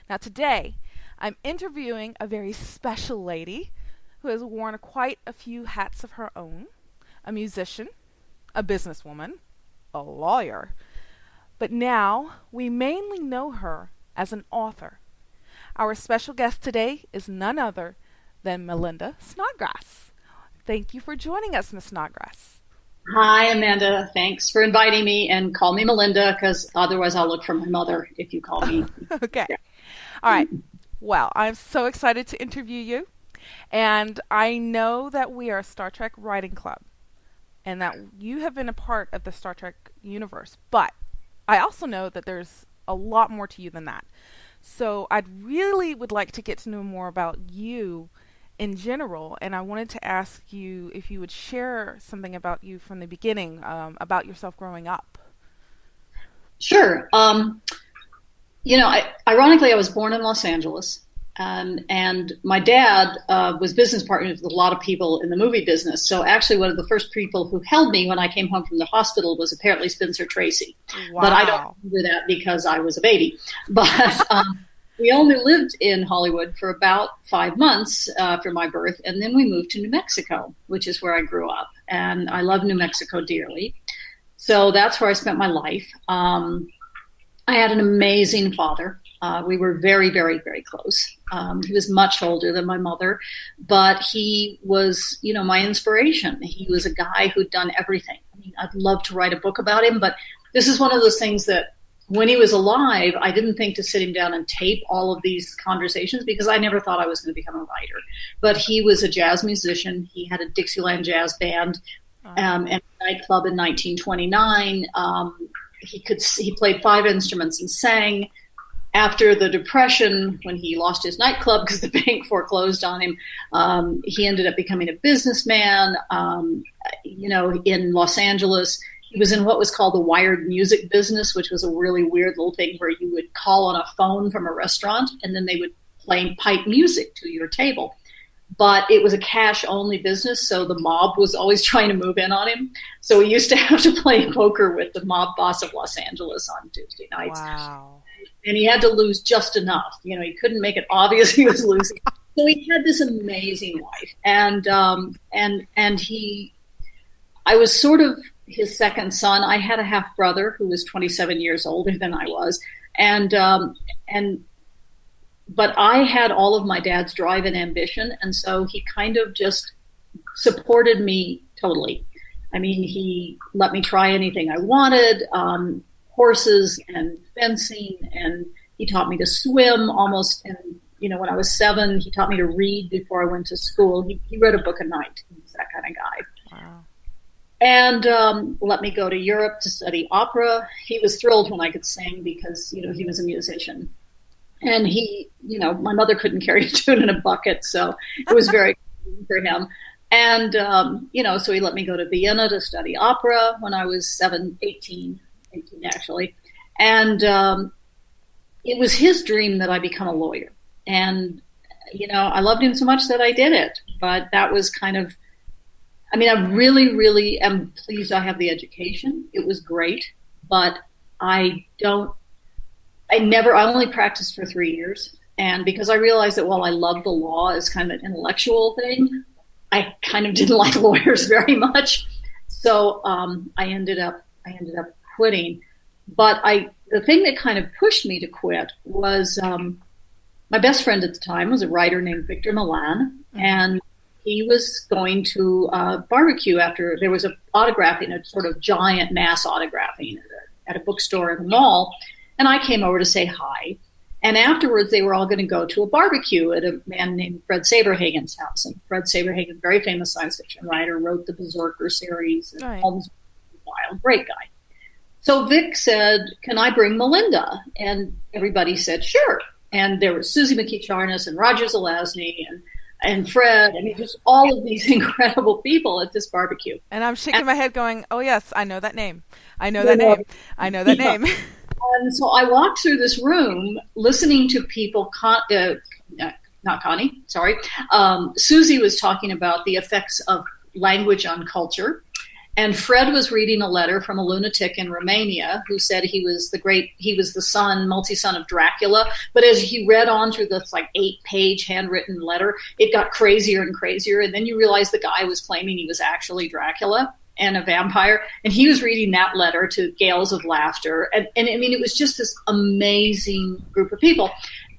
Now, today, I'm interviewing a very special lady who has worn quite a few hats of her own: a musician, a businesswoman, a lawyer, but now we mainly know her as an author. Our special guest today is none other than Melinda Snodgrass. Thank you for joining us, Miss Snodgrass. Hi, Amanda. Thanks for inviting me, and call me Melinda because otherwise I'll look for my mother if you call me. Okay. Yeah. All right. Well, I'm so excited to interview you. And I know that we are a Star Trek writing club and that you have been a part of the Star Trek universe. But I also know that there's a lot more to you than that. So I'd really would like to get to know more about you in general. And I wanted to ask you if you would share something about you from the beginning, about yourself growing up. Sure. Ironically, I was born in Los Angeles, and my dad was business partners with a lot of people in the movie business. So actually, one of the first people who held me when I came home from the hospital was apparently Spencer Tracy. Wow. But I don't remember that because I was a baby. But we only lived in Hollywood for about 5 months after my birth, and then we moved to New Mexico, which is where I grew up. And I love New Mexico dearly. So that's where I spent my life. I had an amazing father. We were very, very, very close. He was much older than my mother, but he was, my inspiration. He was a guy who'd done everything. I mean, I'd love to write a book about him, but this is one of those things that when he was alive, I didn't think to sit him down and tape all of these conversations because I never thought I was going to become a writer. But he was a jazz musician. He had a Dixieland jazz band and a nightclub in 1929. He played 5 instruments and sang. After the Depression, when he lost his nightclub because the bank foreclosed on him, he ended up becoming a businessman. In Los Angeles, he was in what was called the wired music business, which was a really weird little thing where you would call on a phone from a restaurant and then they would play pipe music to your table. But it was a cash-only business, so the mob was always trying to move in on him. So he used to have to play poker with the mob boss of Los Angeles on Tuesday nights. Wow. And he had to lose just enough. He couldn't make it obvious he was losing. So he had this amazing life. And I was sort of his second son. I had a half brother who was 27 years older than I was. But I had all of my dad's drive and ambition, and so he kind of just supported me totally. I mean, he let me try anything I wanted, horses and fencing, and he taught me to swim almost. And, when I was 7, he taught me to read before I went to school. He read a book a night. He's that kind of guy. Wow. And let me go to Europe to study opera. He was thrilled when I could sing because, he was a musician. And he, my mother couldn't carry a tune in a bucket, so it was very for him. And, so he let me go to Vienna to study opera when I was 18 actually. And it was his dream that I become a lawyer. And, I loved him so much that I did it. But that was kind of, I really, really am pleased I have the education. It was great, but I only practiced for 3 years. And because I realized that while I love the law as kind of an intellectual thing, I kind of didn't like lawyers very much. So I ended up quitting. But the thing that kind of pushed me to quit was my best friend at the time was a writer named Victor Milan. And he was going to barbecue after there was a autographing, a sort of giant mass autographing at a bookstore in the mall. And I came over to say hi. And afterwards, they were all going to go to a barbecue at a man named Fred Saberhagen's house. And Fred Saberhagen, very famous science fiction writer, wrote the Berserker series. And Holmes Wild, great guy. So Vic said, "Can I bring Melinda?" And everybody said, "Sure." And there was Susie McKee-Charnas and Roger Zelazny and Fred. Just all of these incredible people at this barbecue. And I'm shaking my head going, oh, yes, I know that name. I know that name. I know that name. And so I walked through this room listening to people, not Connie, sorry. Susie was talking about the effects of language on culture. And Fred was reading a letter from a lunatic in Romania who said he was the son, multi-son of Dracula. But as he read on through this like 8-page handwritten letter, it got crazier and crazier. And then you realize the guy was claiming he was actually Dracula and a vampire. And he was reading that letter to gales of laughter. And I mean, it was just this amazing group of people.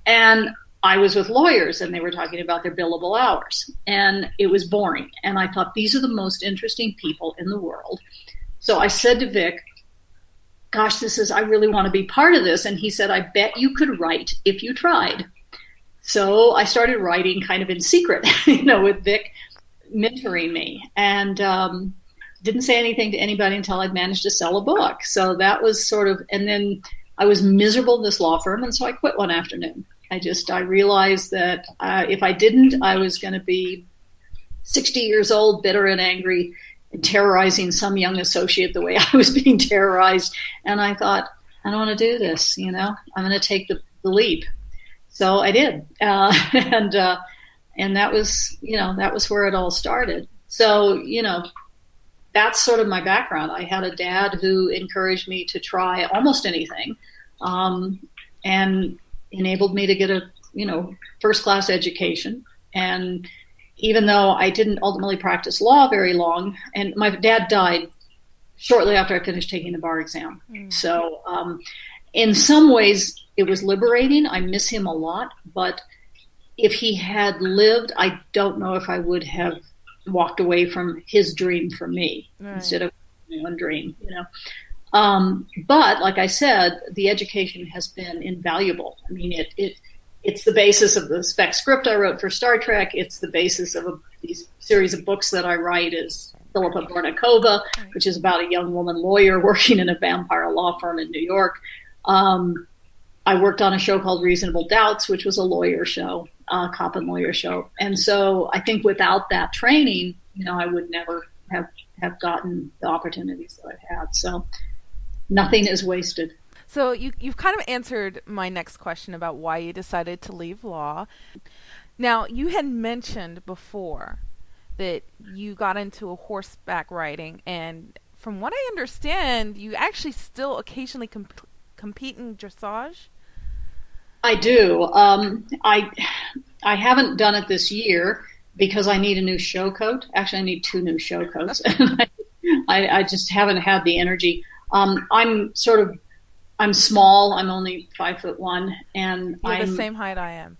And I was with lawyers and they were talking about their billable hours, and it was boring. And I thought, these are the most interesting people in the world. So I said to Vic, gosh, I really want to be part of this. And he said, I bet you could write if you tried. So I started writing kind of in secret, with Vic mentoring me, and didn't say anything to anybody until I'd managed to sell a book. So that was and then I was miserable in this law firm. And so I quit one afternoon. I realized that if I didn't, I was going to be 60 years old, bitter and angry, and terrorizing some young associate the way I was being terrorized. And I thought, I don't want to do this, I'm going to take the leap. So I did. And that was where it all started. So, that's sort of my background. I had a dad who encouraged me to try almost anything, and enabled me to get a, first-class education. And even though I didn't ultimately practice law very long, and my dad died shortly after I finished taking the bar exam. So in some ways it was liberating. I miss him a lot, but if he had lived, I don't know if I would have walked away from his dream for me instead of my own dream, But like I said, the education has been invaluable. I mean, it's the basis of the spec script I wrote for Star Trek. It's the basis of these series of books that I write as Philippa Bornikova, which is about a young woman lawyer working in a vampire law firm in New York. I worked on a show called Reasonable Doubts, which was a lawyer show, cop and lawyer show. And so I think without that training, I would never have gotten the opportunities that I've had. So nothing is wasted. So you've kind of answered my next question about why you decided to leave law. Now, you had mentioned before that you got into horseback riding, and from what I understand, you actually still occasionally compete in dressage? I do. I haven't done it this year because I need a new show coat. Actually, I need 2 new show coats. I just haven't had the energy. I'm small. I'm only 5'1", and You're the same height I am.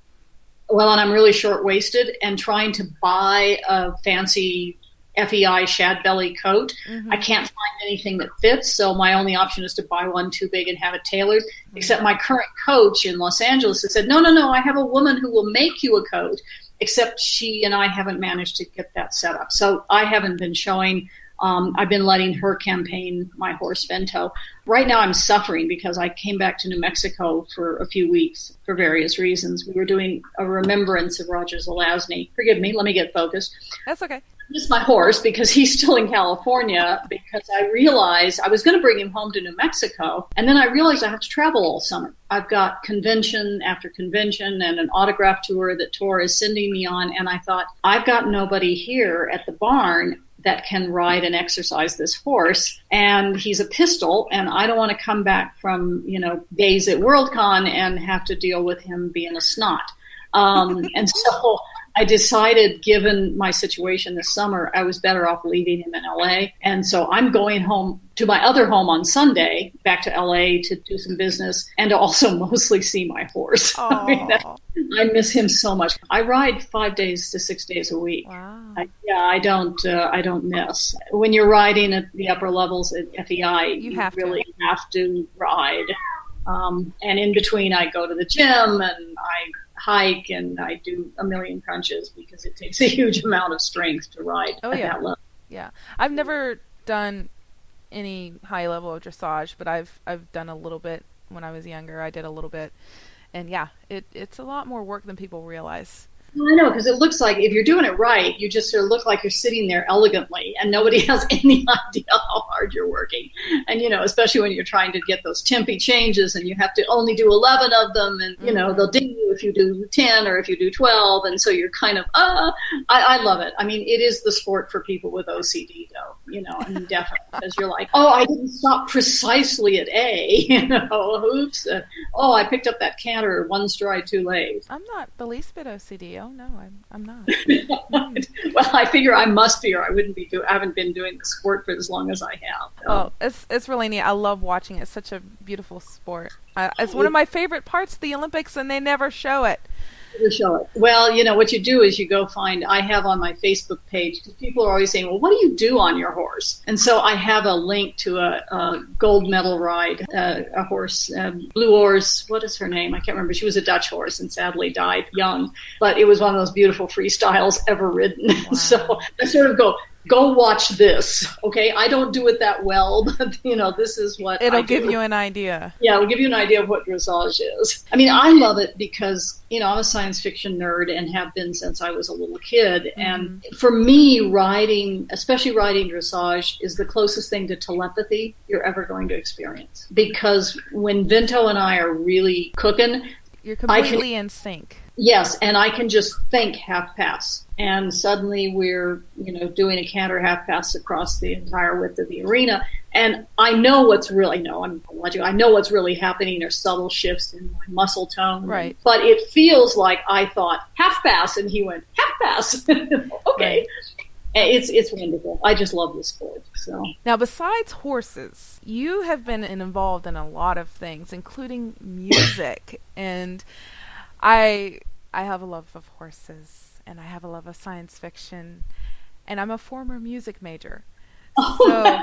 Well, and I'm really short-waisted, and trying to buy a fancy FEI shad belly coat, I can't find anything that fits. So my only option is to buy one too big and have it tailored. Except my current coach in Los Angeles has said, no, I have a woman who will make you a coat. Except she and I haven't managed to get that set up. So I haven't been showing. I've been letting her campaign my horse Vento. Right now I'm suffering because I came back to New Mexico for a few weeks for various reasons. We were doing a remembrance of Roger Zelazny. Forgive me, let me get focused. That's okay. Just my horse, because he's still in California, because I realized I was going to bring him home to New Mexico, and then I realized I have to travel all summer. I've got convention after convention and an autograph tour that Tor is sending me on, and I thought, I've got nobody here at the barn that can ride and exercise this horse, and he's a pistol, and I don't want to come back from, days at Worldcon and have to deal with him being a snot. And so I decided, given my situation this summer, I was better off leaving him in LA. And so I'm going home to my other home on Sunday, back to LA to do some business and to also mostly see my horse. I miss him so much. I ride 5 days to 6 days a week. Wow. I don't miss. When you're riding at the upper levels at FEI, you really have to ride. And in between, I go to the gym and I hike and I do a million crunches because it takes a huge amount of strength to ride at that level. Yeah. I've never done any high level of dressage, but I've done a little bit when I was younger. I did a little bit. And it's a lot more work than people realize. I know, because it looks like if you're doing it right, you just sort of look like you're sitting there elegantly and nobody has any idea how hard you're working. And, especially when you're trying to get those tempi changes and you have to only do 11 of them and, they'll ding you if you do 10 or if you do 12. And so you're kind of, I love it. I mean, it is the sport for people with OCD, though. I mean, definitely, because you're like, oh, I didn't stop precisely at A, oops. I picked up that canter one stride too late. I'm not the least bit OCD. Oh no, I'm not. Well, I figure I must be, or I wouldn't be I haven't been doing the sport for as long as I have. Oh, it's really neat. I love watching it. It's such a beautiful sport. It's one of my favorite parts of the Olympics, and they never show it. Show it. Well, what you do is you go find, I have on my Facebook page, because people are always saying, well, what do you do on your horse? And so I have a link to a gold medal ride, a horse, Blue Oars, what is her name? I can't remember. She was a Dutch horse and sadly died young, but it was one of those beautiful freestyles ever ridden. Wow. So I sort of go watch this. Okay. I don't do it that well, but this is what it'll give you an idea. Yeah. It'll give you an idea of what dressage is. I mean, I love it because, I'm a science fiction nerd and have been since I was a little kid. Mm-hmm. And for me, especially riding dressage, is the closest thing to telepathy you're ever going to experience. Because when Vinto and I are really cooking, you're completely in sync. Yes, and I can just think half pass, and suddenly we're, doing a canter half pass across the entire width of the arena, and I know what's really I know what's really happening. There's subtle shifts in my muscle tone, right? But it feels like I thought half pass, and he went half pass. Okay. Right. It's wonderful. I just love this sport. So now, besides horses, you have been involved in a lot of things, including music, and I have a love of horses, and I have a love of science fiction, and I'm a former music major. So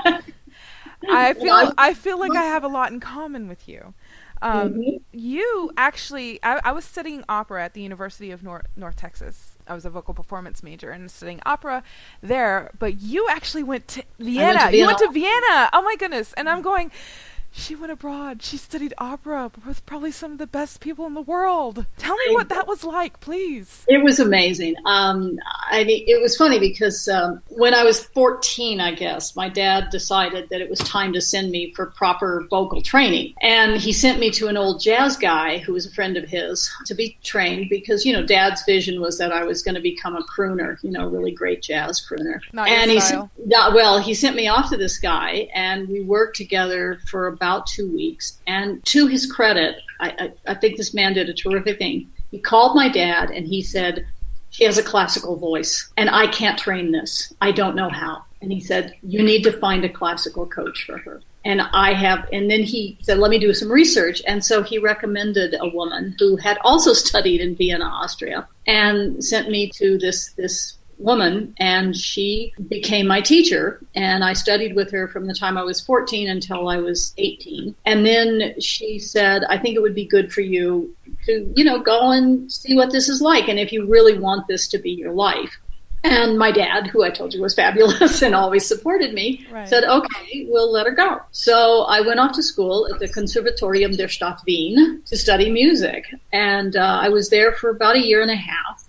I feel like I have a lot in common with you. You actually, I was studying opera at the University of North Texas. I was a vocal performance major and studying opera there, but you actually went to Vienna. You went to Vienna. Oh my goodness. And I'm going, she went abroad. She studied opera with probably some of the best people in the world. Tell me what that was like, please. It was amazing. It was funny because when I was 14, I guess, my dad decided that it was time to send me for proper vocal training. And he sent me to an old jazz guy who was a friend of his to be trained because, Dad's vision was that I was going to become a crooner, really great jazz crooner. Not your style. He sent me off to this guy, and we worked together for about 2 weeks. And to his credit, I think this man did a terrific thing. He called my dad and he said, she has a classical voice and I can't train this. I don't know how. And he said, you need to find a classical coach for her. And then he said, let me do some research. And so he recommended a woman who had also studied in Vienna, Austria, and sent me to this woman, and she became my teacher, and I studied with her from the time I was 14 until I was 18. And then she said, I think it would be good for you to, go and see what this is like, and if you really want this to be your life. And my dad, who I told you was fabulous and always supported me, right, said, okay, we'll let her go. So I went off to school at the Conservatorium der Stadt Wien to study music. And I was there for about a year and a half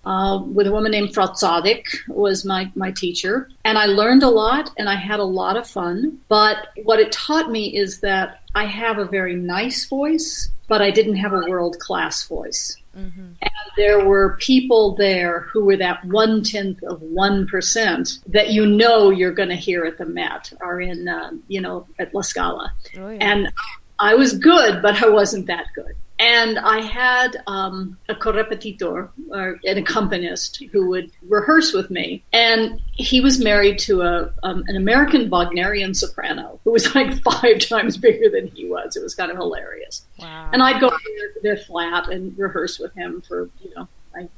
with a woman named Frau Zadek was my teacher. And I learned a lot and I had a lot of fun. But what it taught me is that I have a very nice voice, but I didn't have a world-class voice. Mm-hmm. And there were people there who were that 0.1% that you're going to hear at the Met or in, at La Scala. Oh, yeah. And I was good, but I wasn't that good. And I had a correpetitor, or an accompanist, who would rehearse with me. And he was married to an American Wagnerian soprano who was like 5 times bigger than he was. It was kind of hilarious. Wow. And I'd go to their flat and rehearse with him for,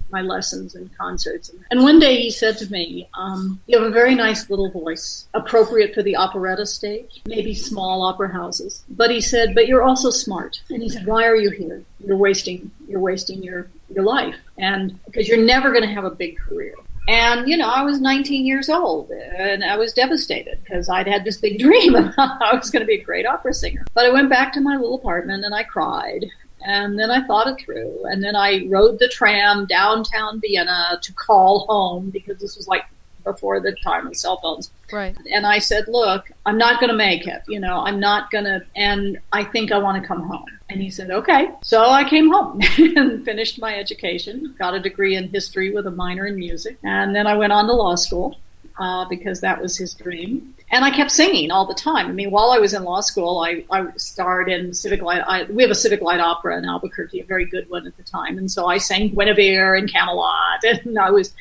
my lessons and concerts. And one day he said to me, you have a very nice little voice, appropriate for the operetta stage, maybe small opera houses. But he said, but you're also smart. And he said, why are you here? You're wasting your life. And because you're never going to have a big career. And, I was 19 years old and I was devastated because I'd had this big dream. I was going to be a great opera singer. But I went back to my little apartment and I cried. And then I thought it through. And then I rode the tram downtown Vienna to call home because this was like before the time of cell phones. Right. And I said, look, I'm not going to make it. I'm not going to, and I think I want to come home. And he said, okay. So I came home and finished my education, got a degree in history with a minor in music. And then I went on to law school. because that was his dream. And I kept singing all the time. I mean, while I was in law school, I starred in Civic Light. We have a Civic Light opera in Albuquerque, a very good one at the time. And so I sang Guinevere and Camelot, and I was,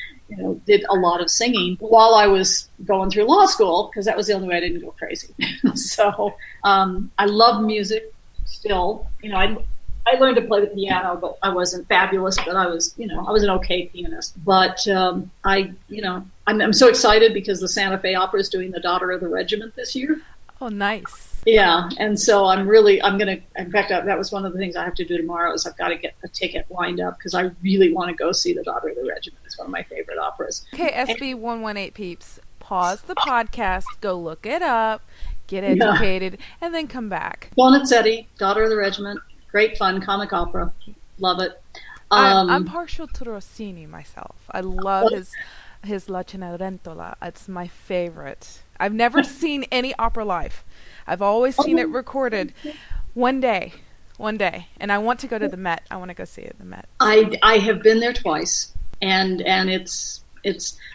did a lot of singing while I was going through law school, because that was the only way I didn't go crazy. So I love music still. I learned to play the piano, but I wasn't fabulous. But I was an okay pianist. But I'm so excited because the Santa Fe Opera is doing the Daughter of the Regiment this year. Oh, nice. Yeah, and so in fact, that was one of the things I have to do tomorrow is I've got to get a ticket lined up because I really want to go see the Daughter of the Regiment. It's one of my favorite operas. Okay, SB118 peeps, pause the podcast, go look it up, get educated, and then come back. Donizetti, Daughter of the Regiment. Great fun comic opera. Love it. I'm partial to Rossini myself. I love his La Cenerentola. It's my favorite. I've never seen any opera live. I've always seen it recorded. One day, and I want to go to the Met. I want to go see it at the Met. I have been there twice, and it's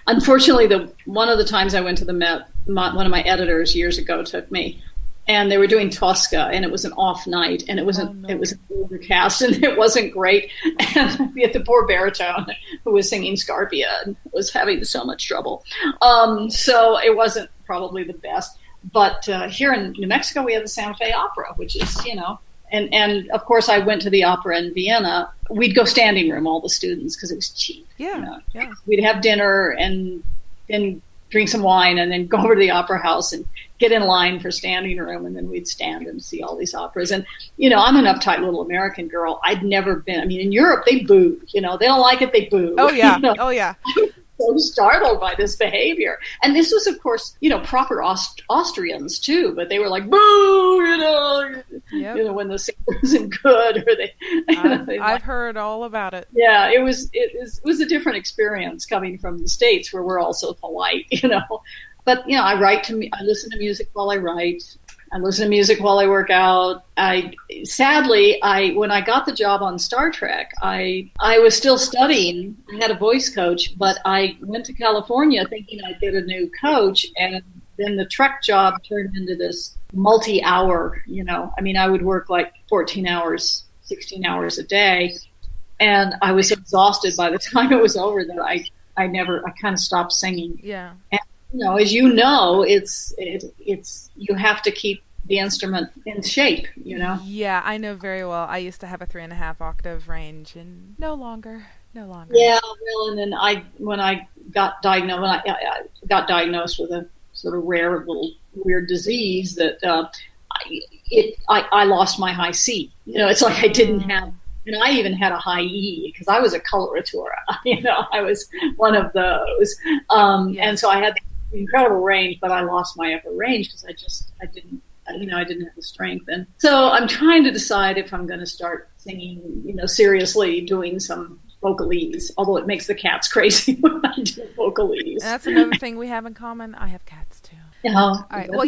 unfortunately one of the times I went to the Met. One of my editors years ago took me. And they were doing Tosca, and it was an off night, and it was an overcast, and it wasn't great. And we had the poor baritone who was singing Scarpia and was having so much trouble. So it wasn't probably the best. But here in New Mexico, we have the Santa Fe Opera, which is, and of course I went to the opera in Vienna. We'd go standing room, all the students, because it was cheap. Yeah. We'd have dinner and then drink some wine and then go over to the opera house and get in line for standing room, and then we'd stand and see all these operas. And, I'm an uptight little American girl. I'd never been, in Europe, they boo, they don't like it, they boo. Oh, yeah. Oh, yeah. So startled by this behavior. And this was, of course, proper Austrians too, but they were like, boo, when the singer wasn't good, or I've heard all about it. Yeah, it was a different experience coming from the States where we're all so polite, But, I listen to music while I write. I listen to music while I work out. Sadly, when I got the job on Star Trek, I was still studying. I had a voice coach, but I went to California thinking I'd get a new coach, and then the Trek job turned into this multi-hour, I would work like 14 hours, 16 hours a day, and I was exhausted by the time it was over that I kind of stopped singing. Yeah. And, as it's you have to keep the instrument in shape, Yeah, I know very well. I used to have a 3.5 octave range, and no longer. Yeah, well, and then when I got diagnosed with a sort of rare little weird disease that I lost my high C. It's like I didn't have. And I even had a high E because I was a coloratura. I was one of those, and so I had incredible range, but I lost my upper range because I didn't have the strength. And so I'm trying to decide if I'm going to start singing, seriously, doing some vocalese, although it makes the cats crazy when I do vocalese. That's another thing we have in common. I have cats too. All right. Well,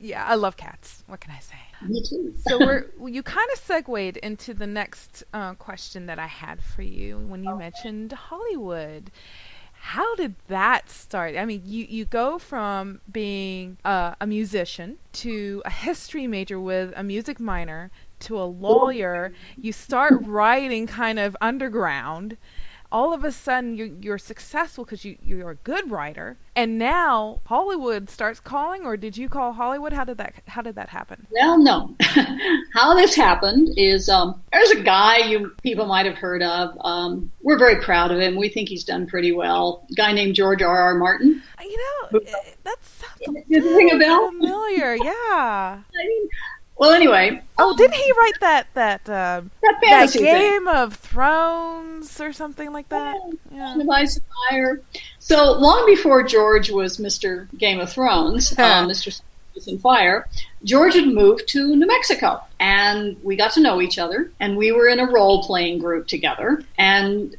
yeah, I love cats. What can I say? Me too. So you kind of segued into the next question that I had for you when you mentioned Hollywood. How did that start? You go from being a musician to a history major with a music minor to a lawyer. You start writing kind of underground. All of a sudden, you're successful because you're a good writer, and now Hollywood starts calling. Or did you call Hollywood? How did that happen? Well, no. How this happened is there's a guy people might have heard of. We're very proud of him. We think he's done pretty well. A guy named George R.R. Martin. That sounds ring a bell? Familiar. Yeah. Well, anyway. Oh, didn't he write that fantasy Game of Thrones or something like that? Yeah. The Ice and Fire. So long before George was Mr. Game of Thrones, Mr. Ice and Fire, George had moved to New Mexico, and we got to know each other, and we were in a role-playing group together, and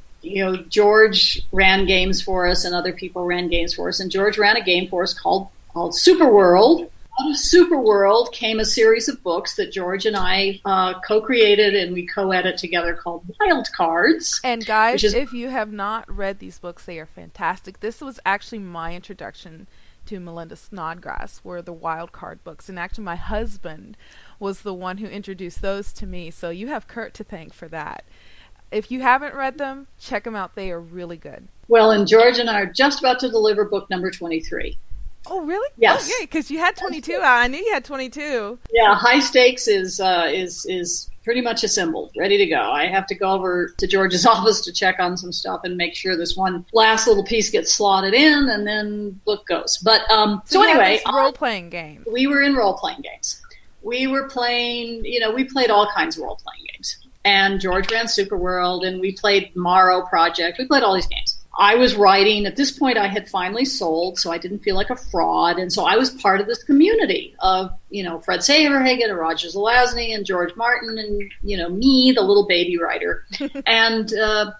George ran games for us, and other people ran games for us, and George ran a game for us called Super World. out of Superworld came a series of books that George and I co-created and we co-edit together called Wild Cards. And guys, if you have not read these books, they are fantastic. This was actually my introduction to Melinda Snodgrass, were the Wild Card books. And actually my husband was the one who introduced those to me. So you have Kurt to thank for that. If you haven't read them, check them out. They are really good. Well, and George and I are just about to deliver book number 23. Oh, really? Yes. Oh, yeah, because you had 22 out. I knew you had 22. Yeah, High Stakes is pretty much assembled, ready to go. I have to go over to George's office to check on some stuff and make sure this one last little piece gets slotted in, and then book goes. But so anyway, role-playing game. We were in role-playing games. We were playing, we played all kinds of role-playing games. And George ran Superworld, and we played Morrow Project. We played all these games. I was writing. At this point, I had finally sold, so I didn't feel like a fraud. And so I was part of this community of, Fred Saberhagen and Roger Zelazny and George Martin and, me, the little baby writer. And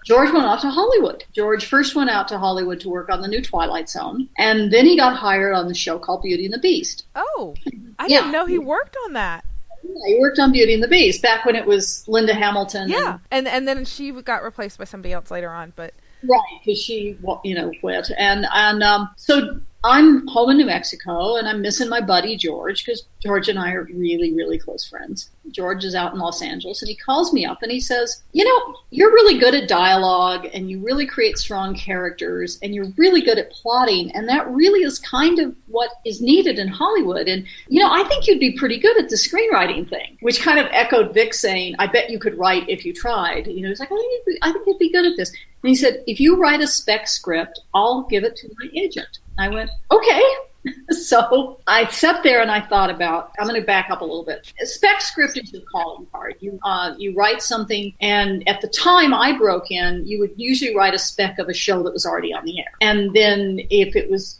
George went off to Hollywood. George first went out to Hollywood to work on the new Twilight Zone. And then he got hired on the show called Beauty and the Beast. Oh, I didn't know he worked on that. Yeah, he worked on Beauty and the Beast back when it was Linda Hamilton. Yeah, and then she got replaced by somebody else later on, but... Right, because she, quit. And so I'm home in New Mexico, and I'm missing my buddy George, because George and I are really, really close friends. George is out in Los Angeles, and he calls me up, and he says, you're really good at dialogue, and you really create strong characters, and you're really good at plotting, and that really is kind of what is needed in Hollywood. And, I think you'd be pretty good at the screenwriting thing, which kind of echoed Vic saying, I bet you could write if you tried. He's like, I think you'd be good at this. And he said, if you write a spec script, I'll give it to my agent. I went, okay. So I sat there and I thought about, I'm going to back up a little bit. A spec script is your calling card. You write something, and at the time I broke in, you would usually write a spec of a show that was already on the air. And then if it was,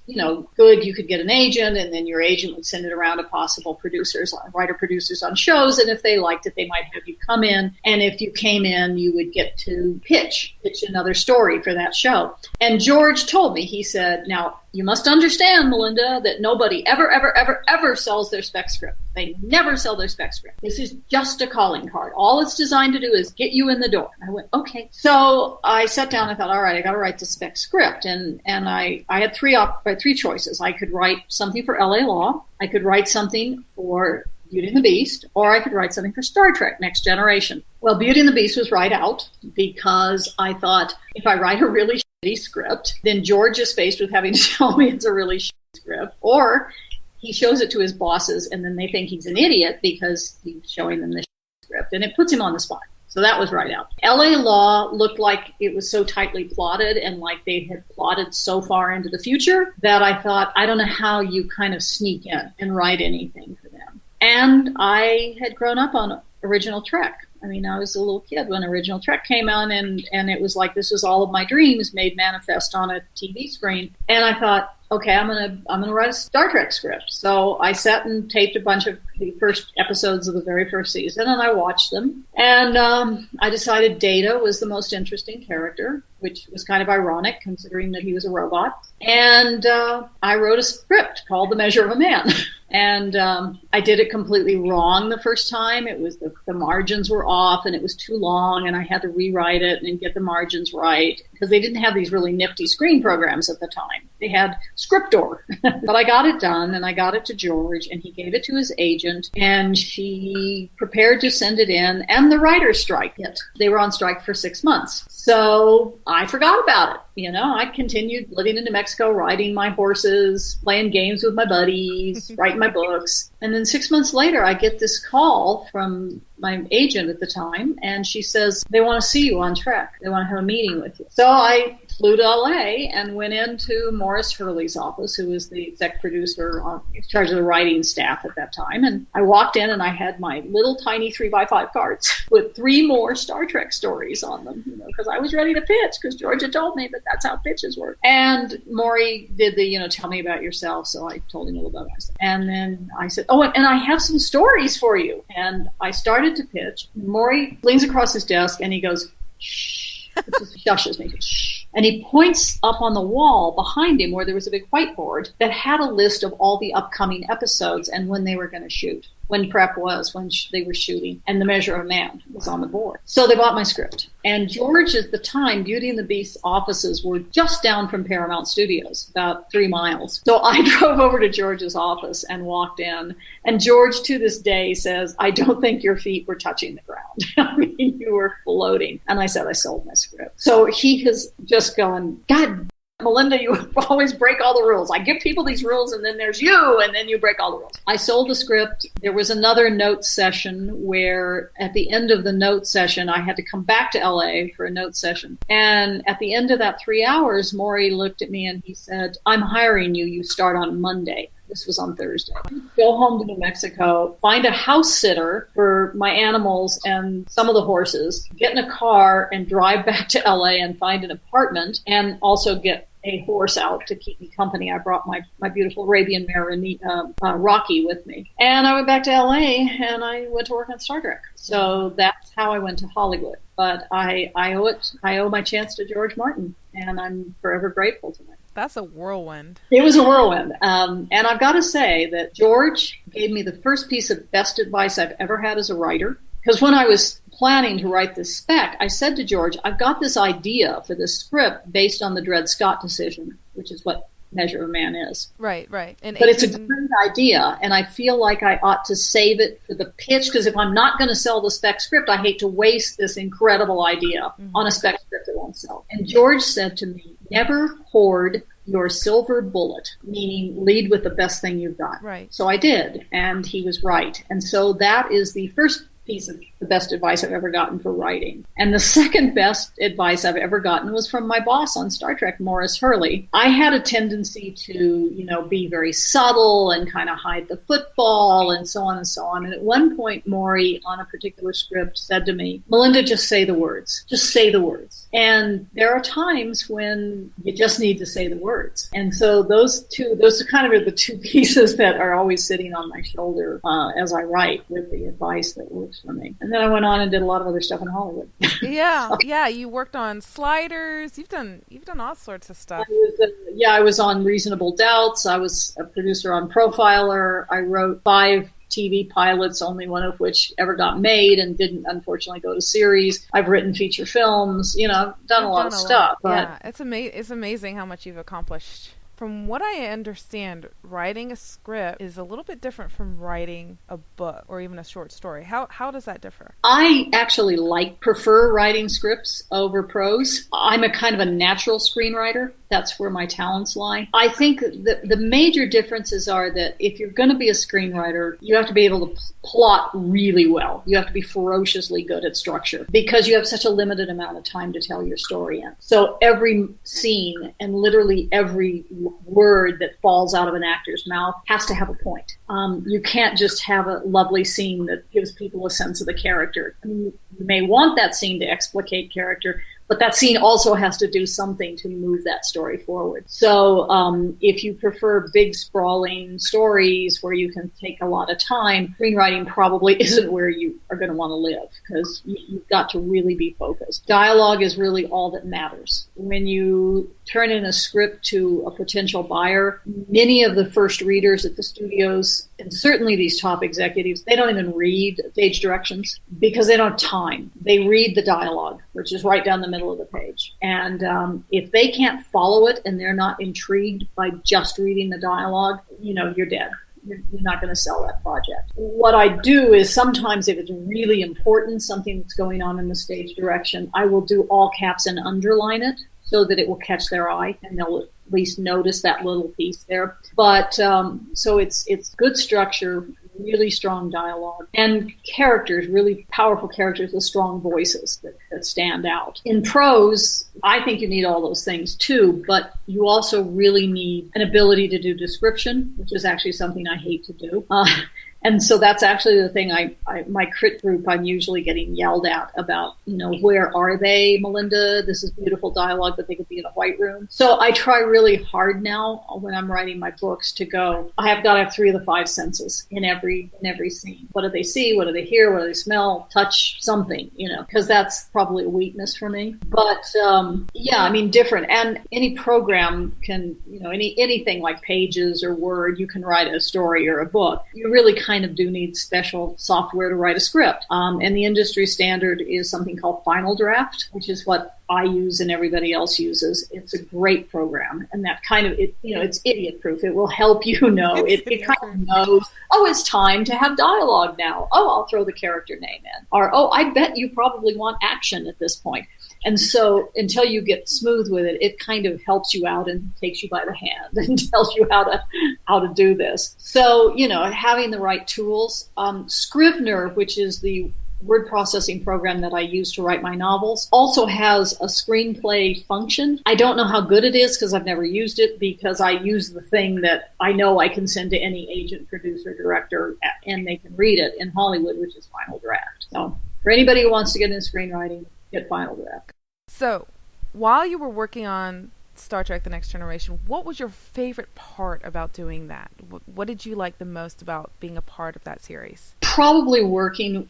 good, you could get an agent, and then your agent would send it around to possible producers, writer-producers on shows, and if they liked it, they might have you come in. And if you came in, you would get to pitch another story for that show. And George told me, he said, now, you must understand, Melinda, that nobody ever sells their spec script. They never sell their spec script. This is just a calling card. All it's designed to do is get you in the door. I went, okay. So I sat down and thought, all right, I got to write the spec script. And I had three choices. I could write something for LA Law. I could write something for Beauty and the Beast, or I could write something for Star Trek Next Generation. Well, Beauty and the Beast was right out, because I thought, if I write a really shitty script, then George is faced with having to tell me it's a really shitty script, or he shows it to his bosses and then they think he's an idiot because he's showing them the shitty script, and it puts him on the spot. So that was right out. LA Law looked like it was so tightly plotted and like they had plotted so far into the future that I thought, I don't know how you kind of sneak in and write anything for them. And I had grown up on original Trek. I mean, I was a little kid when original Trek came on, and it was like this was all of my dreams made manifest on a TV screen. And I thought, okay, I'm gonna write a Star Trek script. So I sat and taped a bunch of the first episodes of the very first season, and I watched them. And I decided Data was the most interesting character, which was kind of ironic considering that he was a robot. And I wrote a script called The Measure of a Man. And I did it completely wrong the first time. It was the margins were off, and it was too long, and I had to rewrite it and get the margins right, because they didn't have these really nifty screen programs at the time. They had Scriptor. But I got it done, and I got it to George, and he gave it to his agent, and she prepared to send it in, and the writers' strike hit. They were on strike for 6 months. So I forgot about it. I continued living in New Mexico, riding my horses, playing games with my buddies, writing my books. And then 6 months later, I get this call from my agent at the time, and she says, they want to see you on Trek. They want to have a meeting with you. So I flew to LA and went into Morris Hurley's office, who was the exec producer in charge of the writing staff at that time. And I walked in and I had my little tiny 3x5 cards with 3 more Star Trek stories on them, because I was ready to pitch, because George had told me that that's how pitches work. And Maury did the, tell me about yourself. So I told him a little about myself. And then I said, oh, and I have some stories for you. And I started to pitch. Maury leans across his desk and he goes, shh. Just shushes me. Shh. And he points up on the wall behind him where there was a big whiteboard that had a list of all the upcoming episodes and when they were going to shoot, when prep was, when they were shooting, and The Measure of a Man was on the board. So they bought my script. And George, at the time, Beauty and the Beast's offices were just down from Paramount Studios, about 3 miles. So I drove over to George's office and walked in. And George, to this day, says, I don't think your feet were touching the ground. I mean, you were floating. And I said, I sold my script. So he is just going, God, Melinda, you always break all the rules. I give people these rules, and then there's you, and then you break all the rules. I sold the script. There was another note session where at the end of the note session, I had to come back to LA for a note session. And at the end of that 3 hours, Maury looked at me and he said, I'm hiring you. You start on Monday. This was on Thursday. Go home to New Mexico, find a house sitter for my animals and some of the horses, get in a car and drive back to LA and find an apartment, and also get a horse out to keep me company. I brought my beautiful Arabian mare, Rocky, with me. And I went back to LA and I went to work on Star Trek. So that's how I went to Hollywood. But I owe my chance to George Martin, and I'm forever grateful to him. That's a whirlwind. It was a whirlwind. And I've got to say that George gave me the first piece of best advice I've ever had as a writer. Because when I was planning to write this spec, I said to George, I've got this idea for this script based on the Dred Scott decision, which is what Measure of a Man is. Right. But it's a great idea, and I feel like I ought to save it for the pitch, because if I'm not going to sell the spec script, I hate to waste this incredible idea on a spec script that won't sell. And George said to me, never hoard your silver bullet, meaning lead with the best thing you've got. Right. So I did, and he was right. And so that is the first piece of the best advice I've ever gotten for writing. And the second best advice I've ever gotten was from my boss on Star Trek, Maurice Hurley. I had a tendency to, be very subtle and kind of hide the football and so on and so on. And at one point, Maury, on a particular script, said to me, Melinda, just say the words. Just say the words. And there are times when you just need to say the words. And so those are kind of the two pieces that are always sitting on my shoulder as I write, with the advice that works for me. And then I went on and did a lot of other stuff in Hollywood. Yeah. You worked on Sliders. You've done all sorts of stuff. I was on Reasonable Doubts. I was a producer on Profiler. I wrote 5 TV pilots, only one of which ever got made and didn't unfortunately go to series. I've written feature films. I've done a lot of stuff. Yeah, it's amazing how much you've accomplished. From what I understand, writing a script is a little bit different from writing a book or even a short story. How does that differ? I actually prefer writing scripts over prose. I'm a kind of a natural screenwriter. That's where my talents lie. I think the major differences are that if you're going to be a screenwriter, you have to be able to plot really well. You have to be ferociously good at structure because you have such a limited amount of time to tell your story in. So every scene and literally every word that falls out of an actor's mouth has to have a point. You can't just have a lovely scene that gives people a sense of the character. I mean, you may want that scene to explicate character, but that scene also has to do something to move that story forward. So if you prefer big, sprawling stories where you can take a lot of time, screenwriting probably isn't where you are going to want to live because you've got to really be focused. Dialogue is really all that matters. When you turn in a script to a potential buyer, many of the first readers at the studios, and certainly these top executives, they don't even read stage directions because they don't have time. They read the dialogue, which is right down the middle of the page. And if they can't follow it and they're not intrigued by just reading the dialogue, you're dead. You're not going to sell that project. What I do is sometimes if it's really important, something that's going on in the stage direction, I will do all caps and underline it so that it will catch their eye and they'll at least notice that little piece there. But so it's good structure, really strong dialogue, and characters, really powerful characters with strong voices that stand out. In prose, I think you need all those things too, but you also really need an ability to do description, which is actually something I hate to do. And so that's actually the thing my crit group, I'm usually getting yelled at about, where are they, Melinda? This is beautiful dialogue, but they could be in a white room. So I try really hard now when I'm writing my books to go, I have got to have 3 of the 5 senses in every scene. What do they see? What do they hear? What do they smell? Touch? Something, because that's probably a weakness for me. But yeah, I mean, different. And any program can, anything like Pages or Word, you can write a story or a book. You really kind of do need special software to write a script. And the industry standard is something called Final Draft, which is what I use and everybody else uses. It's a great program, and that kind of it's idiot proof. It will help you know. It kind of knows. Oh, it's time to have dialogue now. Oh, I'll throw the character name in. Or I bet you probably want action at this point. And so until you get smooth with it, it kind of helps you out and takes you by the hand and tells you how to do this. So, having the right tools. Scrivener, which is the word processing program that I use to write my novels, also has a screenplay function. I don't know how good it is because I've never used it, because I use the thing that I know I can send to any agent, producer, director, and they can read it in Hollywood, which is Final Draft. So for anybody who wants to get into screenwriting, get Final Draft. So while you were working on Star Trek The Next Generation, what was your favorite part about doing that? What did you like the most about being a part of that series? Probably working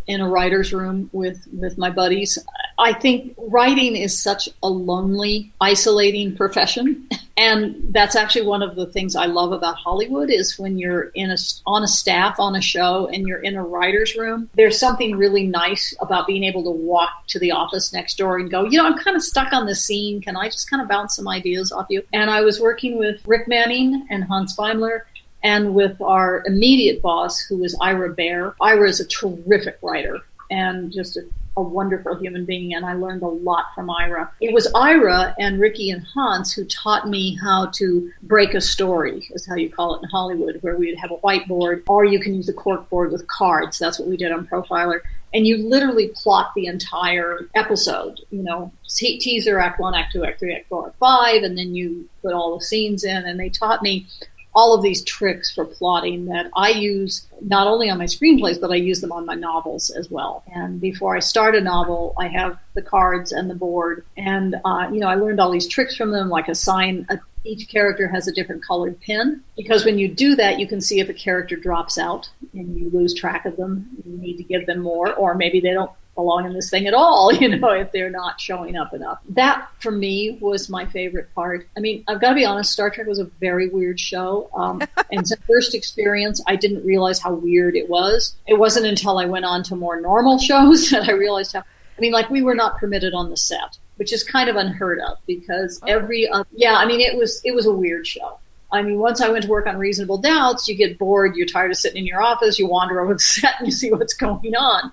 in a writer's room with my buddies. I think writing is such a lonely, isolating profession. And that's actually one of the things I love about Hollywood is when you're on a staff on a show and you're in a writer's room, there's something really nice about being able to walk to the office next door and go, I'm kind of stuck on this scene. Can I just kind of bounce some ideas off you? And I was working with Rick Manning and Hans Beimler, and with our immediate boss, who is Ira Bear. Ira is a terrific writer and just a wonderful human being, and I learned a lot from Ira. It was Ira and Ricky and Hans who taught me how to break a story, is how you call it in Hollywood, where we'd have a whiteboard, or you can use a corkboard with cards. That's what we did on Profiler. And you literally plot the entire episode, teaser, act 1, act 2, act 3, act 4, act 5, and then you put all the scenes in, and they taught me all of these tricks for plotting that I use not only on my screenplays, but I use them on my novels as well. And before I start a novel, I have the cards and the board. And, I learned all these tricks from them, like each character has a different colored pin. Because when you do that, you can see if a character drops out and you lose track of them. You need to give them more, or maybe they don't belong in this thing at all, if they're not showing up enough. That, for me, was my favorite part. I mean, I've got to be honest, Star Trek was a very weird show. And it's a first experience, I didn't realize how weird it was. It wasn't until I went on to more normal shows that I realized we were not permitted on the set, which is kind of unheard of, because it was a weird show. I mean, once I went to work on Reasonable Doubts, you get bored, you're tired of sitting in your office, you wander over the set and you see what's going on.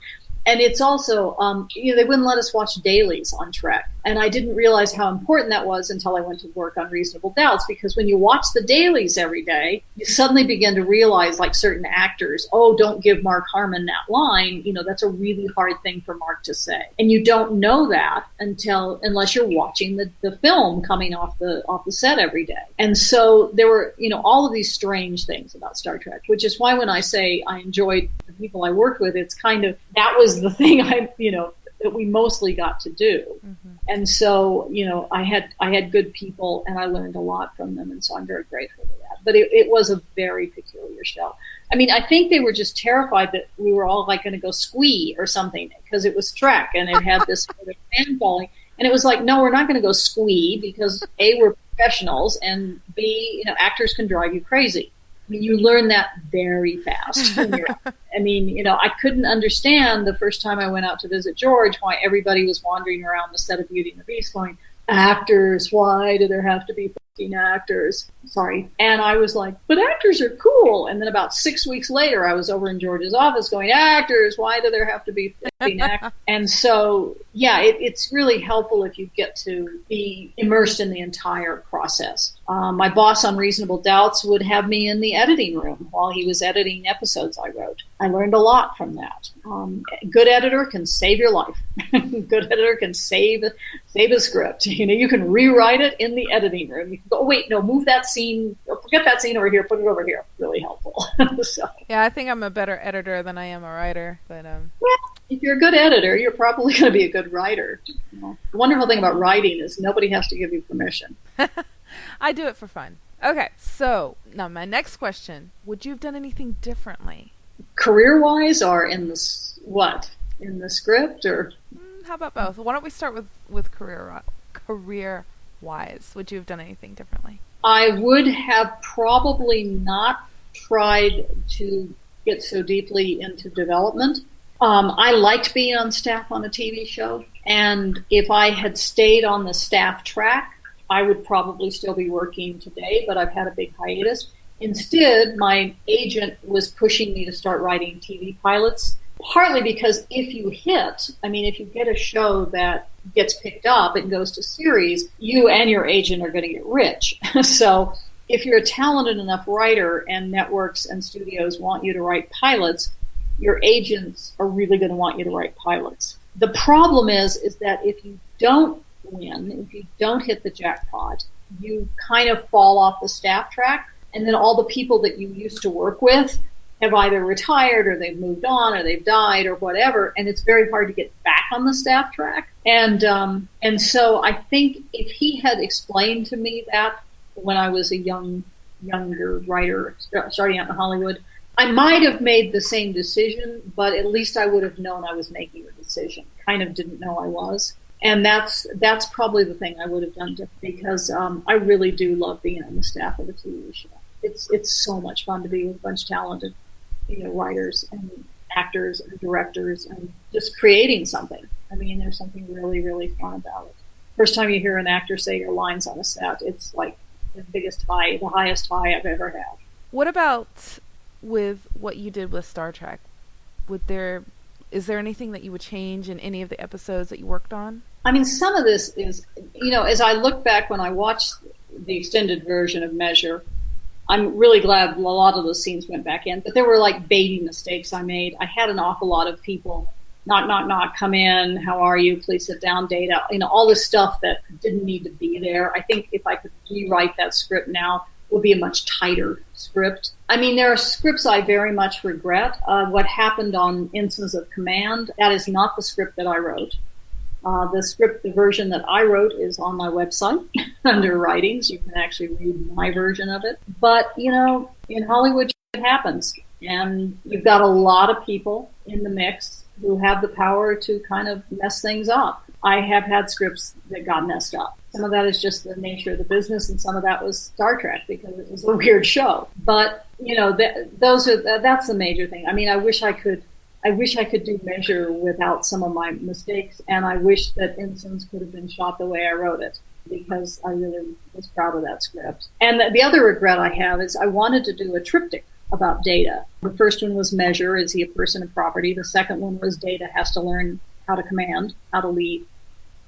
And it's also, they wouldn't let us watch dailies on Trek. And I didn't realize how important that was until I went to work on Reasonable Doubts, because when you watch the dailies every day, you suddenly begin to realize, like certain actors, don't give Mark Harmon that line. That's a really hard thing for Mark to say. And you don't know that unless you're watching the film coming off the set every day. And so there were, all of these strange things about Star Trek, which is why when I say I enjoyed the people I worked with, it's kind of, that was the thing that we mostly got to do. Mm-hmm. And so, I had good people and I learned a lot from them. And so I'm very grateful for that. But it was a very peculiar show. I mean, I think they were just terrified that we were all going to go squee or something, because it was Trek and it had this sort of fan following. And it was like, no, we're not going to go squee, because A, we're professionals, and B, actors can drive you crazy. I mean, you learn that very fast. I couldn't understand the first time I went out to visit George why everybody was wandering around the set of Beauty and the Beast going, actors, why do there have to be 15 actors? Sorry. And I was like, but actors are cool. And then about 6 weeks later, I was over in George's office going, actors, why do there have to be And so, yeah, it's really helpful if you get to be immersed in the entire process. My boss on Reasonable Doubts would have me in the editing room while he was editing episodes I wrote. I learned a lot from that. Good editor can save your life. Good editor can save a script. You can rewrite it in the editing room. You can go, oh, wait, no, move that scene, forget that scene over here, put it over here. Really helpful. So, yeah, I think I'm a better editor than I am a writer. But well, if you're a good editor, you're probably going to be a good writer. The wonderful thing about writing is nobody has to give you permission. I do it for fun. Okay, so now my next question: would you have done anything differently? Career-wise, or in in the script, or how about both? Why don't we start with career-wise? Would you have done anything differently? I would have probably not tried to get so deeply into development. I liked being on staff on a TV show, and if I had stayed on the staff track, I would probably still be working today, but I've had a big hiatus. Instead, my agent was pushing me to start writing TV pilots, partly because if you get a show that gets picked up and goes to series, you and your agent are going to get rich. So if you're a talented enough writer and networks and studios want you to write pilots, your agents are really going to want you to write pilots. The problem is that if you don't win, if you don't hit the jackpot, you kind of fall off the staff track, and then all the people that you used to work with have either retired or they've moved on or they've died or whatever, and it's very hard to get back on the staff track. And so I think if he had explained to me that when I was a younger writer starting out in Hollywood, I might have made the same decision, but at least I would have known I was making a decision. Kind of didn't know I was. And that's probably the thing I would have done differently, because I really do love being on the staff of a TV show. It's so much fun to be with a bunch of talented, writers and actors and directors and just creating something. I mean, there's something really, really fun about it. First time you hear an actor say your lines on a set, it's like the highest high I've ever had. What about with what you did with Star Trek? Is there anything that you would change in any of the episodes that you worked on? I mean, some of this is, as I look back when I watched the extended version of Measure, I'm really glad a lot of those scenes went back in, but there were like baby mistakes I made. I had an awful lot of people, knock, come in, how are you, please sit down, Data, all this stuff that didn't need to be there. I think if I could rewrite that script now, it would be a much tighter script. I mean, there are scripts I very much regret. What happened on Ensigns of Command, that is not the script that I wrote. The version that I wrote is on my website under writings. You can actually read my version of it. But, in Hollywood, it happens. And you've got a lot of people in the mix who have the power to kind of mess things up. I have had scripts that got messed up. Some of that is just the nature of the business, and some of that was Star Trek because it was a weird show. But, that's the major thing. I mean, I wish I could do Measure without some of my mistakes, and I wish that Ensigns could have been shot the way I wrote it, because I really was proud of that script. And the other regret I have is I wanted to do a triptych about Data. The first one was Measure, is he a person of property? The second one was Data has to learn how to command, how to lead,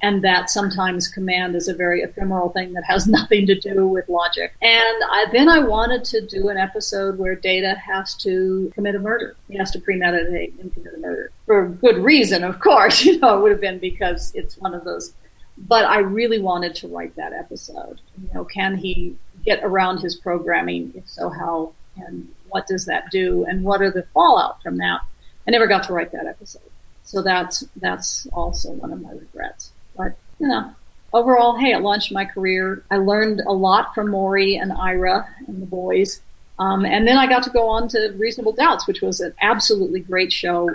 and that sometimes command is a very ephemeral thing that has nothing to do with logic. And then I wanted to do an episode where Data has to commit a murder. He has to premeditate and commit a murder. For good reason, of course. It would have been because it's one of those. But I really wanted to write that episode. Can he get around his programming? If so, how? And what does that do? And what are the fallout from that? I never got to write that episode. So that's also one of my regrets. But, overall, hey, it launched my career. I learned a lot from Maury and Ira and the boys. And then I got to go on to Reasonable Doubts, which was an absolutely great show,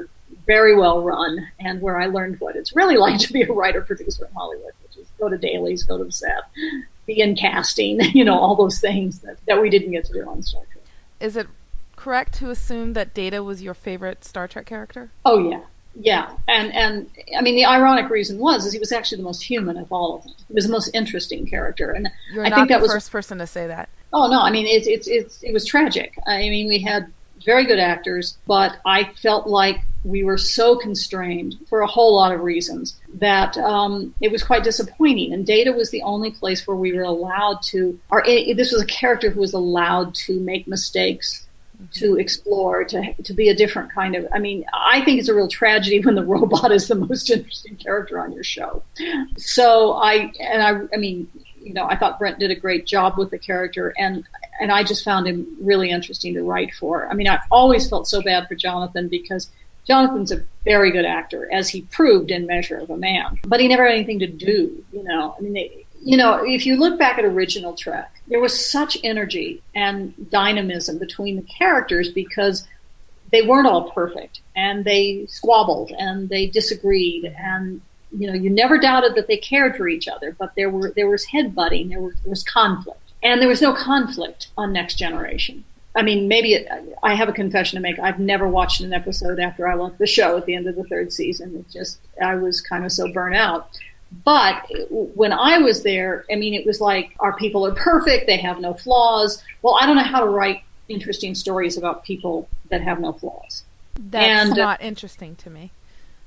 very well run, and where I learned what it's really like to be a writer-producer in Hollywood, which is go to dailies, go to the set, be in casting, all those things that we didn't get to do on Star Trek. Is it correct to assume that Data was your favorite Star Trek character? Oh, yeah. Yeah, and I mean, the ironic reason is he was actually the most human of all of them. He was the most interesting character, and I think that was the first person to say that. Oh no, I mean it was tragic. I mean, we had very good actors, but I felt like we were so constrained for a whole lot of reasons that it was quite disappointing. And Data was the only place where we were allowed to, this was a character who was allowed to make mistakes, to explore, to be a different kind of, I mean, I think it's a real tragedy when the robot is the most interesting character on your show. So I mean, you know, I thought Brent did a great job with the character, and I just found him really interesting to write for. I mean, I always felt so bad for Jonathan because Jonathan's a very good actor, as he proved in Measure of a Man, but he never had anything to do, you know. I mean, you know, if you look back at original Trek, there was such energy and dynamism between the characters because they weren't all perfect, and they squabbled and they disagreed, and you know, you never doubted that they cared for each other, but there was headbutting, there was conflict, and there was no conflict on Next Generation. I mean, I have a confession to make. I've never watched an episode after I left the show at the end of the third season. I was kind of so burnt out. But when I was there, I mean, it was like, our people are perfect, they have no flaws. Well, I don't know how to write interesting stories about people that have no flaws. That's not interesting to me.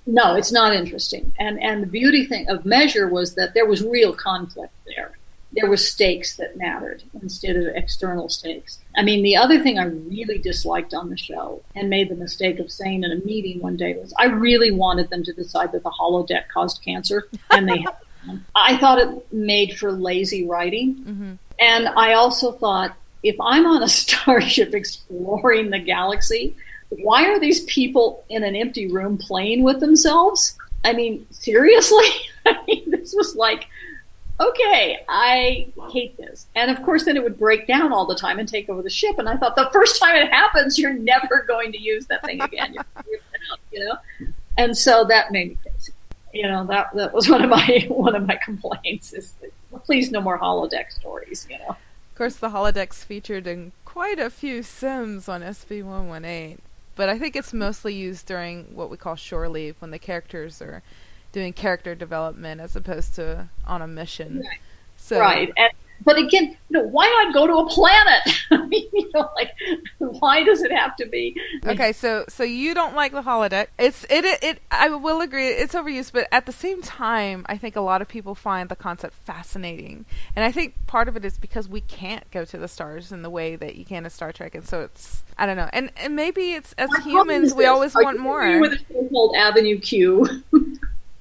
No, it's not interesting. And the beauty thing of Measure was that there was real conflict there. There were stakes that mattered instead of external stakes. I mean, the other thing I really disliked on the show and made the mistake of saying in a meeting one day was I really wanted them to decide that the holodeck caused cancer, and they had. I thought it made for lazy writing. Mm-hmm. And I also thought, if I'm on a starship exploring the galaxy, why are these people in an empty room playing with themselves? I mean, seriously? I mean, this was like, okay, I hate this. And of course, then it would break down all the time and take over the ship. And I thought, the first time it happens, you're never going to use that thing again. You know? And so that made me crazy. You know, that was one of my complaints is that, please, no more holodeck stories, you know. Of course, the holodecks featured in quite a few sims on SV118. But I think it's mostly used during what we call shore leave, when the characters are doing character development as opposed to on a mission. Right. So, right. But again, you know, why not go to a planet? I mean, you know, like, why does it have to be? Okay, so you don't like the holodeck. I will agree, it's overused, but at the same time, I think a lot of people find the concept fascinating. And I think part of it is because we can't go to the stars in the way that you can in Star Trek, and so it's, I don't know. And maybe it's, as humans, we always want more. Are you familiar with a show called Avenue Q?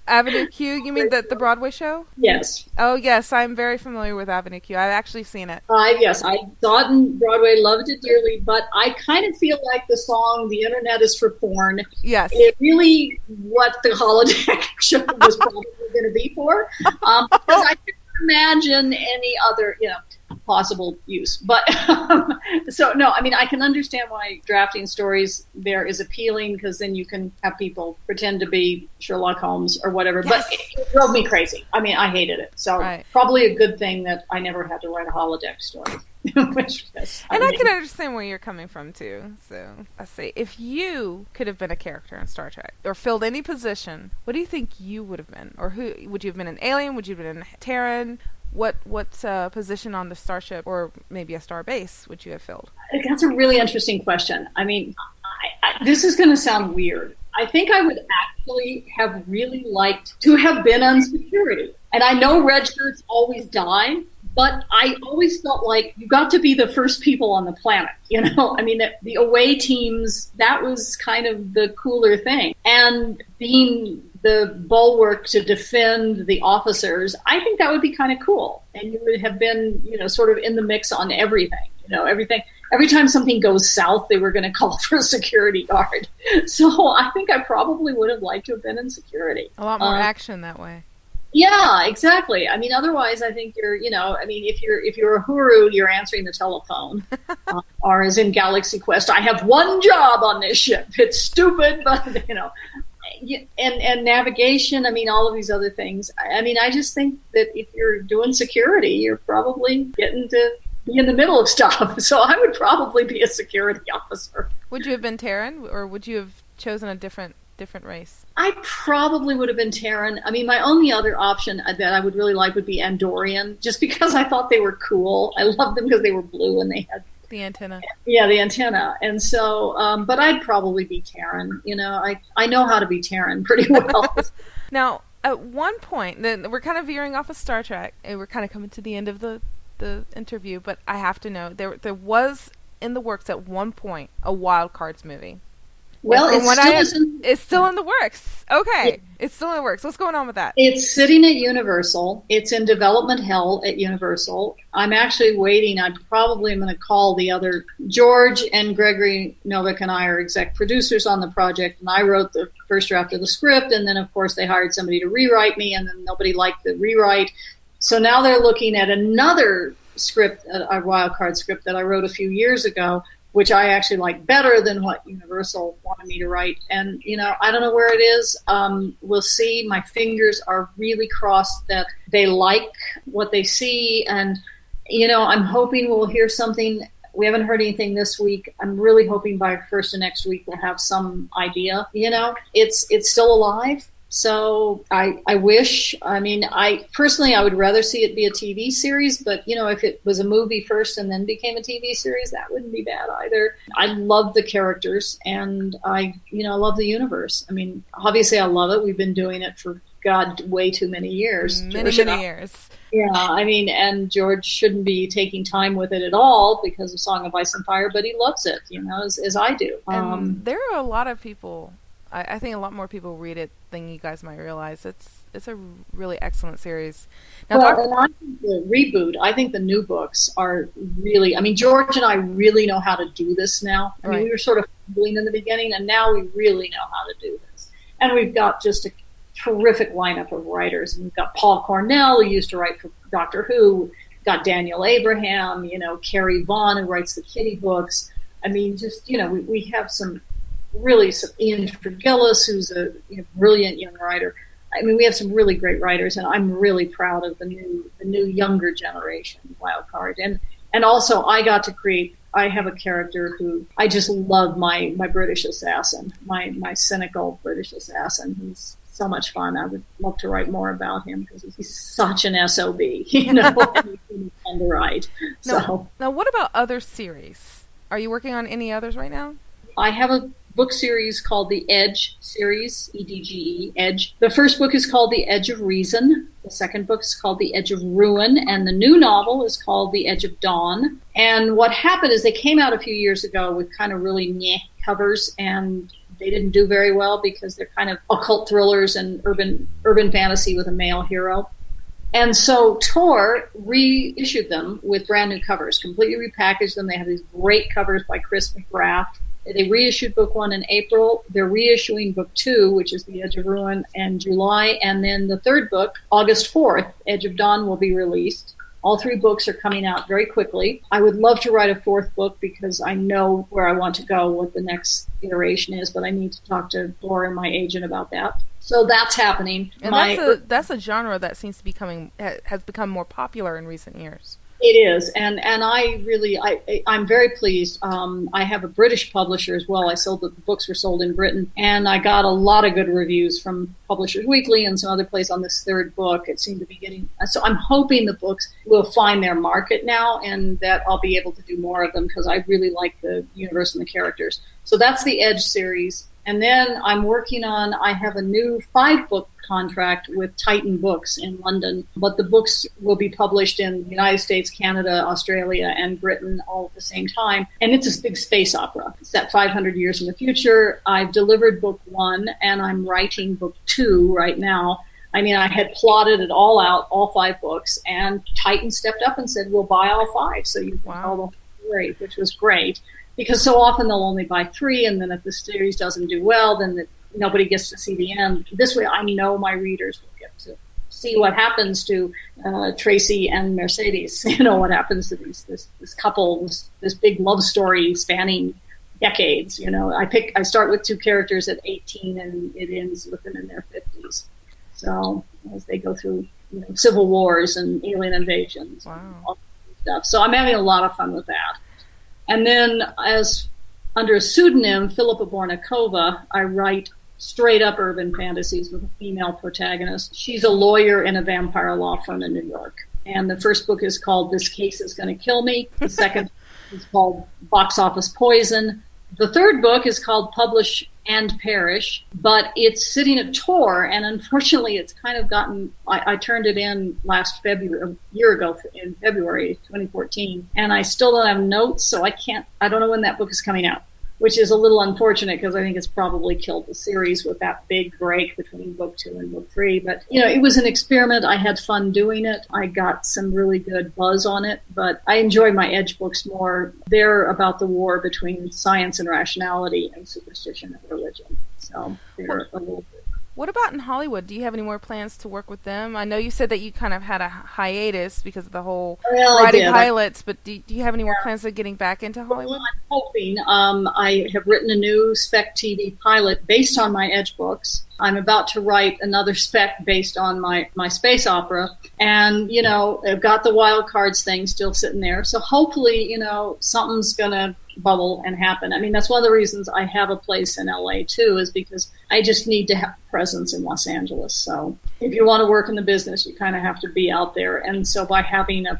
Avenue Q? You mean the Broadway show? Yes. Oh, yes. I'm very familiar with Avenue Q. I've actually seen it. Yes, I saw it in Broadway, loved it dearly, but I kind of feel like the song "The Internet is for Porn" Yes. is really what the holodeck show was probably going to be for. Because I couldn't imagine any other, you know, possible use. But so no, I mean, I can understand why drafting stories there is appealing, because then you can have people pretend to be Sherlock Holmes or whatever. Yes. But it drove me crazy. I mean, I hated it. So Probably a good thing that I never had to write a holodeck story. I can understand where you're coming from too. So let's see, if you could have been a character in Star Trek or filled any position, what do you think you would have been? Or who would you have been? An alien? Would you have been a Terran? What position on the starship, or maybe a StarBase, would you have filled? That's a really interesting question. I mean, this is going to sound weird. I think I would actually have really liked to have been on security. And I know red shirts always die, but I always felt like you got to be the first people on the planet. You know, I mean, the away teams, that was kind of the cooler thing. And being the bulwark to defend the officers, I think that would be kind of cool. And you would have been, you know, sort of in the mix on everything. You know, everything. Every time something goes south, they were going to call for a security guard. So I think I probably would have liked to have been in security. A lot more action that way. Yeah, exactly. I mean, otherwise, I think you're, you know, I mean, if you're a Huru, you're answering the telephone, or as in Galaxy Quest, I have one job on this ship. It's stupid, but you know, and navigation. I mean, all of these other things. I mean, I just think that if you're doing security, you're probably getting to be in the middle of stuff. So I would probably be a security officer. Would you have been Terran, or would you have chosen a different race? I probably would have been Terran. I mean, my only other option that I would really like would be Andorian, just because I thought they were cool. I loved them because they were blue and they had The antenna. Yeah, the antenna. And so, but I'd probably be Taryn. I know how to be Taryn pretty well. Now, at one point, then we're kind of veering off of Star Trek, and we're kind of coming to the end of the interview. But I have to know there was in the works at one point a Wild Cards movie. Well, it's still in the works. Okay, it's still in the works. What's going on with that? It's sitting at Universal. It's in development hell at Universal. I'm actually waiting. I probably am going to call the other George and Gregory Novik and I are exec producers on the project, and I wrote the first draft of the script, and then of course they hired somebody to rewrite me, and then nobody liked the rewrite. So now they're looking at another script, a wild card script that I wrote a few years ago, which I actually like better than what Universal wanted me to write. And, I don't know where it is. We'll see. My fingers are really crossed that they like what they see. And, I'm hoping we'll hear something. We haven't heard anything this week. I'm really hoping by first of next week we'll have some idea. It's still alive. So I wish, I personally, I would rather see it be a TV series, but, if it was a movie first and then became a TV series, that wouldn't be bad either. I love the characters, and I love the universe. Obviously I love it. We've been doing it for, God, way too many years. Many years. Yeah, and George shouldn't be taking time with it at all because of Song of Ice and Fire, but he loves it, as I do. And there are a lot of people, I think a lot more people read it than you guys might realize. It's a really excellent series. Now, and I think the reboot, I think the new books are really, George and I really know how to do this now. We were sort of fumbling in the beginning, and now we really know how to do this. And we've got just a terrific lineup of writers. And we've got Paul Cornell, who used to write for Doctor Who, got Daniel Abraham, Carrie Vaughn, who writes the Kitty books. We have some Ian Gillis, who's a brilliant young writer. We have some really great writers, and I'm really proud of the new younger generation wild card. And also I got to create. I have a character who I just love, my British assassin, my cynical British assassin. He's so much fun. I would love to write more about him because he's such an SOB, He's fun to write. Now, what about other series? Are you working on any others right now? I have a book series called the Edge series, EDGE, Edge. The first book is called The Edge of Reason. The second book is called The Edge of Ruin. And the new novel is called The Edge of Dawn. And what happened is they came out a few years ago with kind of really meh covers, and they didn't do very well because they're kind of occult thrillers and urban fantasy with a male hero. And so Tor reissued them with brand new covers, completely repackaged them. They have these great covers by Chris McGrath. They reissued book 1 in April. They're reissuing book 2, which is The Edge of Ruin, in July. And then the third book, August 4th, Edge of Dawn, will be released. All 3 books are coming out very quickly. I would love to write a 4th book because I know where I want to go, what the next iteration is, but I need to talk to Laura, my agent, about that. So that's happening. And that's a genre that seems to be has become more popular in recent years. It is, and I'm very pleased. I have a British publisher as well. The books were sold in Britain, and I got a lot of good reviews from Publishers Weekly and some other place on this third book. It seemed to be getting, so I'm hoping the books will find their market now, and that I'll be able to do more of them because I really like the universe and the characters. So that's the Edge series. And then I have a new 5-book contract with Titan Books in London, but the books will be published in the United States, Canada, Australia, and Britain all at the same time. And it's a big space opera. It's set 500 years in the future. I've delivered book 1, and I'm writing book 2 right now. I had plotted it all out, all 5 books, and Titan stepped up and said, we'll buy all 5, so you can tell the whole story, which was great. Because so often they'll only buy 3, and then if the series doesn't do well, then nobody gets to see the end. This way I know my readers will get to see what happens to Tracy and Mercedes, what happens to this couple, this big love story spanning decades. I start with 2 characters at 18, and it ends with them in their 50s. So as they go through civil wars and alien invasions, and all that stuff. So I'm having a lot of fun with that. And then, as under a pseudonym, Philippa Bornikova, I write straight-up urban fantasies with a female protagonist. She's a lawyer in a vampire law firm in New York. And the first book is called This Case Is Going to Kill Me. The second It's called Box Office Poison. The third book is called Publish and Perish, but it's sitting at Tor, and unfortunately it's kind of gotten, I turned it in last February, a year ago in February 2014, and I still don't have notes, so I don't know when that book is coming out, which is a little unfortunate because I think it's probably killed the series with that big break between book 2 and book 3. But, it was an experiment. I had fun doing it. I got some really good buzz on it, but I enjoy my Edge books more. They're about the war between science and rationality and superstition and religion. So they're a little bit. What about in Hollywood? Do you have any more plans to work with them? I know you said that you kind of had a hiatus because of the whole writing pilots, but do you have any more plans of getting back into Hollywood? Well, I'm hoping. I have written a new spec TV pilot based on my Edge books. I'm about to write another spec based on my space opera. And, I've got the wild cards thing still sitting there. So hopefully, something's going to bubble and happen. I mean, that's one of the reasons I have a place in LA too, is because I just need to have a presence in Los Angeles. So if you want to work in the business, you kind of have to be out there. And so by having a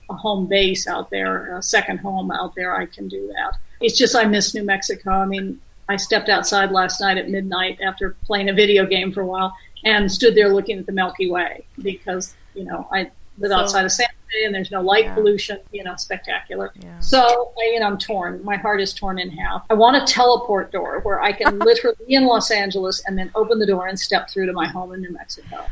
home base out there, a second home out there, I can do that. It's just I miss New Mexico. I mean, I stepped outside last night at midnight after playing a video game for a while and stood there looking at the Milky Way because, I live outside of San Jose and there's no light pollution, spectacular. Yeah. So, I'm torn. My heart is torn in half. I want a teleport door where I can literally be in Los Angeles and then open the door and step through to my home in New Mexico.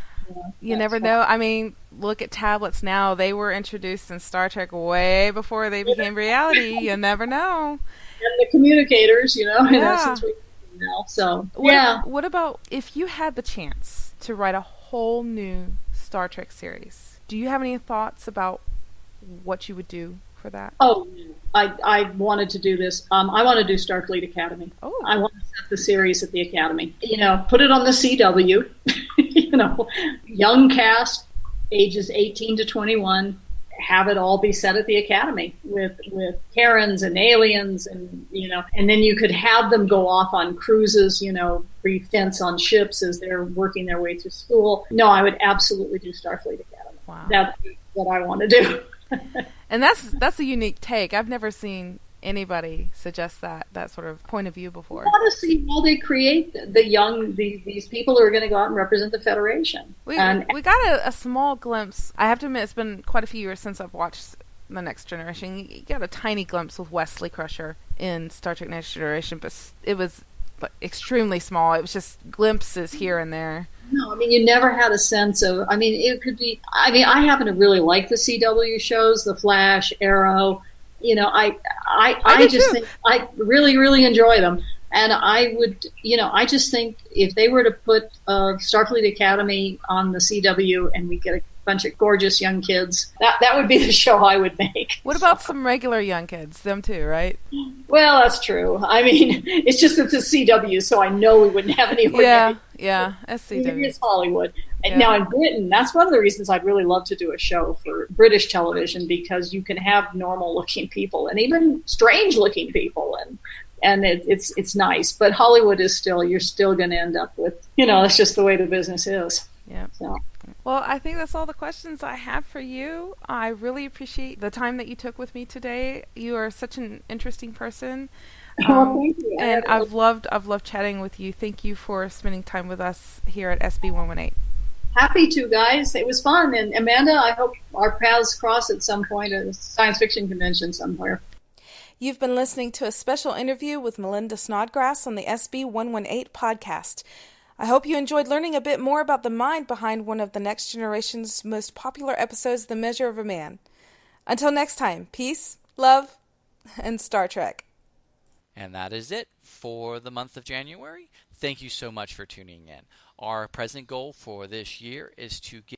You never know. I mean, look at tablets now. They were introduced in Star Trek way before they became reality. You never know. And the communicators, in essence, we now. So, What about if you had the chance to write a whole new Star Trek series? Do you have any thoughts about what you would do for that? Oh, I wanted to do this. I want to do Starfleet Academy. Oh. I want to set the series at the Academy. Put it on the CW. Young cast, ages 18 to 21. Have it all be set at the Academy with Karens and aliens and then you could have them go off on cruises, brief stints on ships as they're working their way through school. No, I would absolutely do Starfleet Academy. Wow. That's what I want to do. And that's a unique take. I've never seen anybody suggest that sort of point of view before. I want to see how they create these people who are going to go out and represent the Federation. We got a small glimpse. I have to admit, it's been quite a few years since I've watched The Next Generation. You got a tiny glimpse with Wesley Crusher in Star Trek Next Generation, but it was extremely small. It was just glimpses here and there. No, I mean, you never had a sense of, it could be, I happen to really like the CW shows, The Flash, Arrow. I just think I really, really enjoy them. And I would, I just think if they were to put Starfleet Academy on the CW and we get a bunch of gorgeous young kids, that would be the show I would make. What about some regular young kids? Them too, right? Well, that's true. I mean, it's just it's a CW, so I know we wouldn't have any organic. Yeah, SCW. Maybe it's Hollywood. Yeah. Now in Britain, that's one of the reasons I'd really love to do a show for British television, because you can have normal-looking people and even strange-looking people, and it's nice. But Hollywood is you're still going to end up with, that's just the way the business is. Yeah. So. Well, I think that's all the questions I have for you. I really appreciate the time that you took with me today. You are such an interesting person. Thank you. And I've loved chatting with you. Thank you for spending time with us here at SB 118. Happy to, guys. It was fun. And Amanda, I hope our paths cross at some point at a science fiction convention somewhere. You've been listening to a special interview with Melinda Snodgrass on the SB 118 podcast. I hope you enjoyed learning a bit more about the mind behind one of the Next Generation's most popular episodes, The Measure of a Man. Until next time, peace, love, and Star Trek. And that is it for the month of January. Thank you so much for tuning in. Our present goal for this year is to get